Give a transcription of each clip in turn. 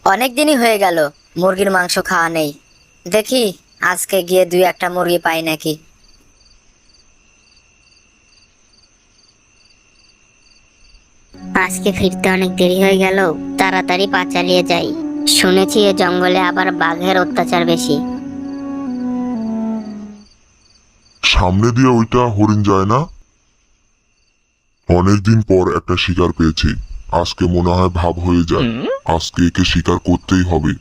অনেক দিনই হয়ে গেল মুরগির মাংস খাওয়া নেই। দেখি আজকে গিয়ে দুই একটা মুরগি পাই নাকি। আজকে ফিরতে অনেক দেরি হয়ে গেল, তাড়াতাড়ি পা চালিয়ে যাই। শুনেছি এ জঙ্গলে আবার বাঘের অত্যাচার বেশি। সামনে দিয়ে ওইটা হরিণ যায় না? অনেকদিন পর একটা শিকার পেয়েছি। আজকে মনে হয় ভাব হয়ে যায়। আজকে একে শিকার করতেই হবে,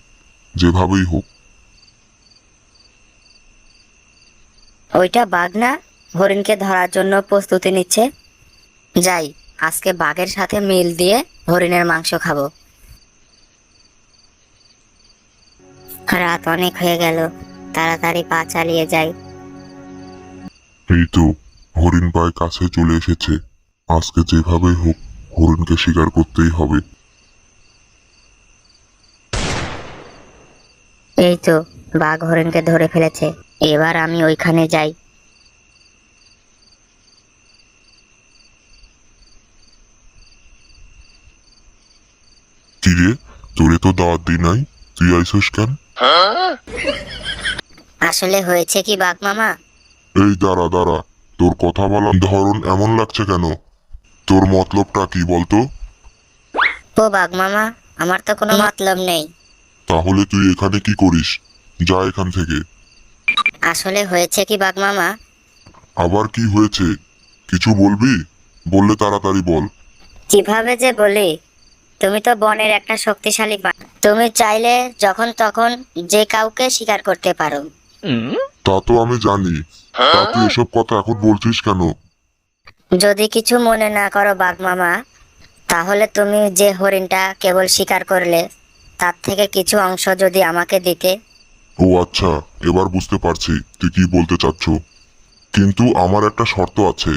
যেভাবেই হোক। ওইটা বাঘ না? হরিণকে ধরার জন্য প্রস্তুতি নিচ্ছে। যাই, আজকে বাঘের সাথে মিল দিয়ে হরিণের মাংস খাবো। রাত অনেক হয়ে গেল, তাড়াতাড়ি পা চালিয়ে যাই। এই তো হরিণ প্রায় কাছে চলে এসেছে। আজকে যেভাবেই হোক হরিণকে শিকার করতেই হবে। এই তো বাঘ হরিণকে ধরে ফেলেছে, এবার আমি ওইখানে যাই। কিরে, তোরে তো দাওয়াত দিই নাই, তুই আইসস কেন? আসলে হয়েছে কি বাঘ মামা, এই দাঁড়া দাঁড়া, তোর কথা বলার ধরন এমন লাগছে কেন? তোর মতলবটা কি বলতো? ও বাঘ মামা, আমার তো কোনো মতলব নেই। তাহলে তুই এখানে কি করিস? যা এখান থেকে। আসলে হয়েছে কি বাঘ মামা, আবার কি হয়েছে? কিছু বলবি? বললে তাড়াতাড়ি বল। কিভাবে যে বলি, তুমি তো বনের একটা শক্তিশালী বাঘ। তুমি চাইলে যখন তখন যে কাউকে শিকার করতে পারো। তা তো আমি জানি, তা তুই এসব কথা এখন বলছিস কেন? যদি কিছু মনে না করো বাঘ মামা, তাহলে তুমি যে হরিণটা কেবল শিকার করলে তার থেকে কিছু অংশ যদি আমাকে দিতে। ও আচ্ছা, এবার বুঝতে পারছি তুই কি বলতে চাচ্ছ। কিন্তু আমার একটা শর্ত আছে।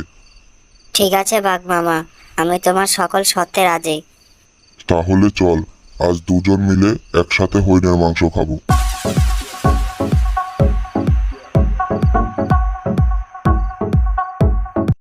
ঠিক আছে বাঘ মামা, আমি তোমার সকল শর্তে রাজি। তাহলে চল, আজ দুজন মিলে একসাথে হরিণের মাংস খাবো।